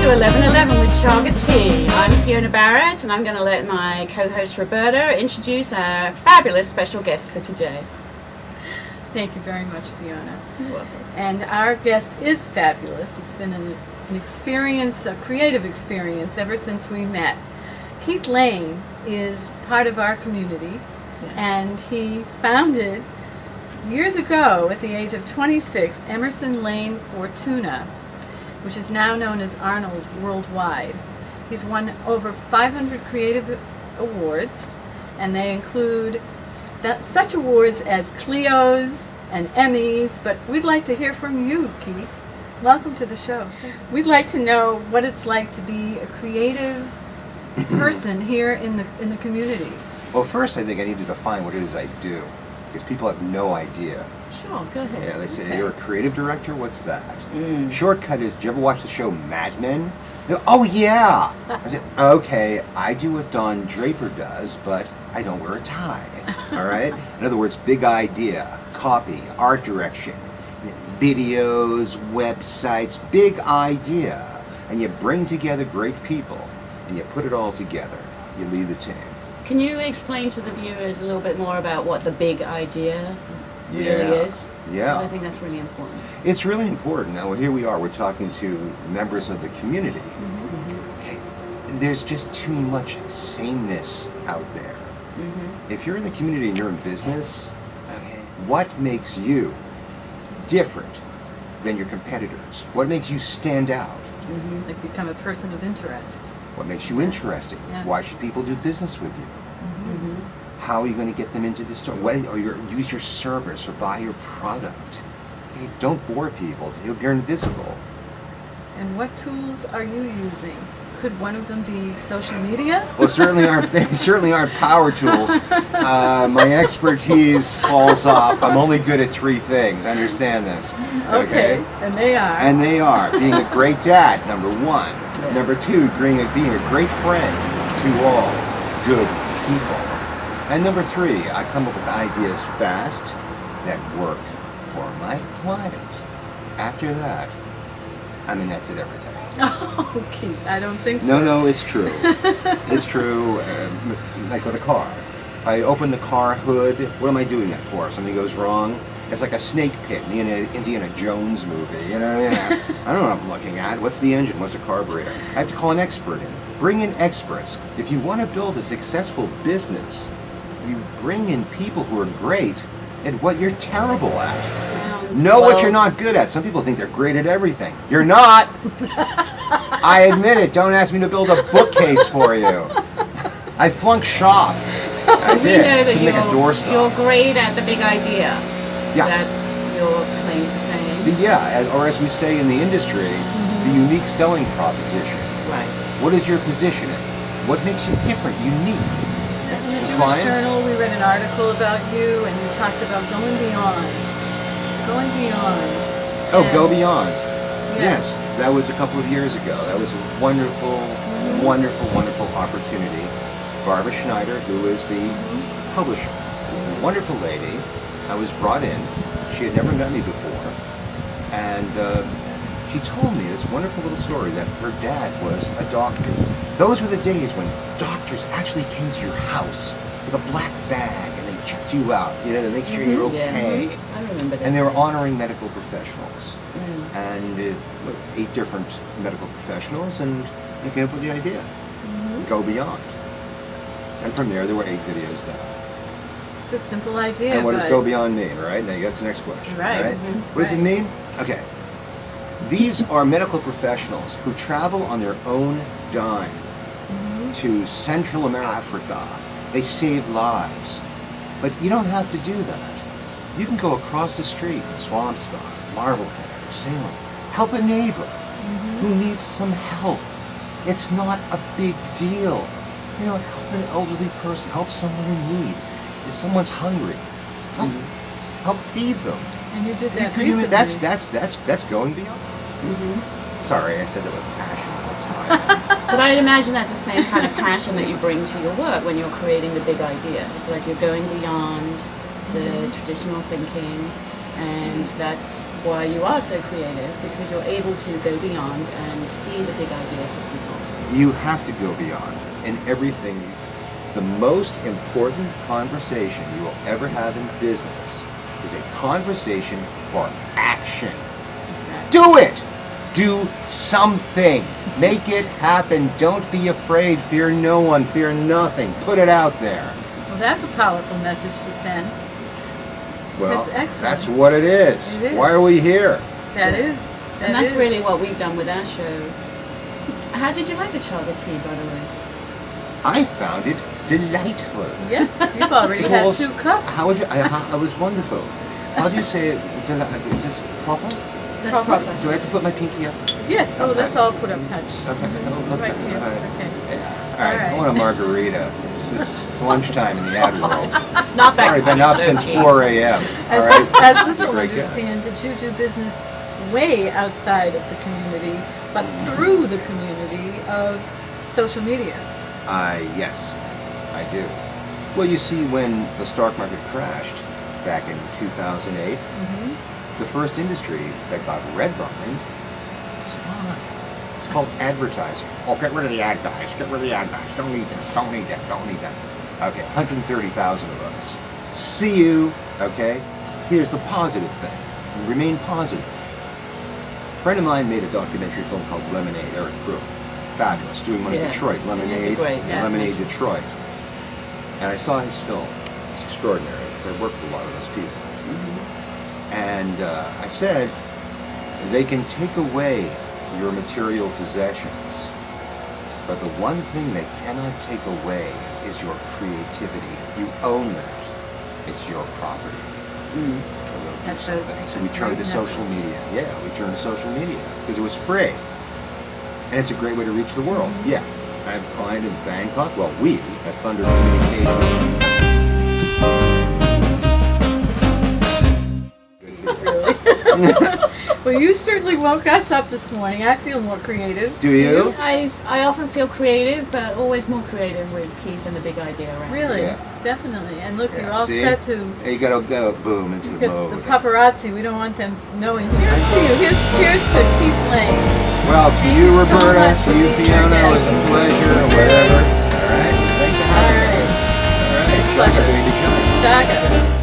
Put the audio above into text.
to 1111 with Chaga Tea. I'm Fiona Barrett, and I'm going to let my co-host Roberta introduce our fabulous special guest for today. Thank you very much, Fiona. You're welcome. And our guest is fabulous. It's been an experience, a creative experience, ever since we met. Keith Lane is part of our community, and he founded, years ago, at the age of 26, Emerson Lane Fortuna, which is now known as Arnold worldwide. He's won over 500 creative awards, and they include such awards as Clios and Emmys, but we'd like to hear from you, Keith. Welcome to the show. We'd like to know what it's like to be a creative person here in the community. Well, first I think I need to define what it is I do, because people have no idea. Sure, go ahead. Yeah, they say, you're a creative director? What's that? Shortcut is, did you ever watch the show Mad Men? They go, oh yeah! I said, okay, I do what Don Draper does, but I don't wear a tie. All right? In other words, big idea, copy, art direction, videos, websites, big idea. And you bring together great people, and you put it all together. You lead the team. Can you explain to the viewers a little bit more about what the big idea really is? Yeah. Because I think that's really important. It's really important. Now, here we are. We're talking to members of the community. Okay. There's just too much sameness out there. If you're in the community and you're in business, okay, what makes you different than your competitors? What makes you stand out? Like become a person of interest. What makes you interesting? Yes. Why should people do business with you? How are you going to get them into the store? Use your service or buy your product. Okay, don't bore people. You're invisible. And what tools are you using? Could one of them be social media? Well, they certainly aren't power tools. My expertise falls off. I'm only good at 3 things. Understand this. Okay. And they are. And they are being a great dad, number 1. Number 2, being a great friend to all good people. And number 3, I come up with ideas fast that work for my clients. After that, I'm inept at everything. Oh, Keith, I don't think so. No, it's true. It's true. Like with a car. I open the car hood. What am I doing that for? If something goes wrong? It's like a snake pit in an Indiana Jones movie. You know, I don't know what I'm looking at. What's the engine? What's the carburetor? I have to call an expert in. Bring in experts. If you want to build a successful business, you bring in people who are great at what you're terrible at. Know what you're not good at. Some people think they're great at everything. You're not. I admit it. Don't ask me to build a bookcase for you. I flunked shop. So we know that you're great at the big idea. Yeah. That's your claim to fame. Yeah, or as we say in the industry, the unique selling proposition. Right. What is your positioning? What makes you different, unique? In the Jewish Journal, we read an article about you, and you talked about going beyond. Going beyond. Oh, go beyond. Yes, that was a couple of years ago. That was a wonderful, wonderful opportunity. Barbara Schneider, who is the publisher, a wonderful lady. I was brought in. She had never met me before. And she told me this wonderful little story that her dad was a doctor. Those were the days when doctors actually came to your house with a black bag and they checked you out, to make sure you're okay. Yes. I remember that. And they were honoring medical professionals. And 8 different medical professionals, and they came up with the idea. Go beyond. And from there were 8 videos done. It's a simple idea. And what does go beyond mean, right? Now that's the next question. Right. What does it mean? Okay. These are medical professionals who travel on their own dime to Central Africa. They save lives. But you don't have to do that. You can go across the street in Swampscott, Marblehead, or Salem. Help a neighbor who needs some help. It's not a big deal. Help an elderly person. Help someone in need. If someone's hungry, help feed them. And you did that recently. That's going beyond. Sorry, I said that with passion. That's how I am. But I imagine that's the same kind of passion that you bring to your work when you're creating the big idea. It's like you're going beyond the traditional thinking And that's why you are so creative, because you're able to go beyond and see the big idea for people. You have to go beyond in everything. The most important conversation you will ever have in business is a conversation for action. Do it! Do something. Make it happen. Don't be afraid. Fear no one. Fear nothing. Put it out there. Well, that's a powerful message to send. Well, That's excellent. that's what it is. It is. Why are we here? That is. And that's really what we've done with our show. How did you like the Chaga tea, by the way? I found it delightful. Yes, you've already It had was- 2 cups. How would you? I was wonderful. How do you say it? Is this proper? That's proper. Do I have to put my pinky up? Yes. Oh, that's all put up touch. Okay. Oh, okay. Right, yes, All right. okay. Yeah. All right. I All right. want a margarita. It's lunchtime in the ad world. It's not that I've already been kind up of since show, 4 a.m. All As right. this will Great guess. understand that you do business way outside of the community, but through the community of social media. Yes, I do. Well, you see, when the stock market crashed back in 2008, the first industry that got redlined is mine. It's called advertising. Oh, get rid of the ad guys. Get rid of the ad guys. Don't need them. Don't need them. Don't need them. Okay, 130,000 of us. See you. Okay? Here's the positive thing. Remain positive. A friend of mine made a documentary film called Lemonade, Eric Crew. Fabulous. Doing one in Yeah. Detroit. Lemonade. great, yes. Lemonade, Detroit. And I saw his film. It's extraordinary because I worked with a lot of those people. And I said, they can take away your material possessions, but the one thing they cannot take away is your creativity. You own that. It's your property. And we'll do That's something. So we a turned to great social message. media. Yeah, we turned to social media because it was free. And it's a great way to reach the world. Yeah. I have a client in Bangkok. Well, we at Thunder Communications. Well, you certainly woke us up this morning. I feel more creative. Do you? I often feel creative, but always more creative with Keith and the big idea around. Really, Yeah. definitely. And look, Yeah, you're all see? set to You gotta go boom into the get mode. the paparazzi. We don't want them knowing. Here's to you. Here's cheers to Keith Lane. Well, to Thank you, you so Roberta, much to for you, being our Fiona, it was guest. a pleasure, or whatever. All right. Thanks for having me. All right. Pleasure. Chaga, baby, Chaga. Chaga.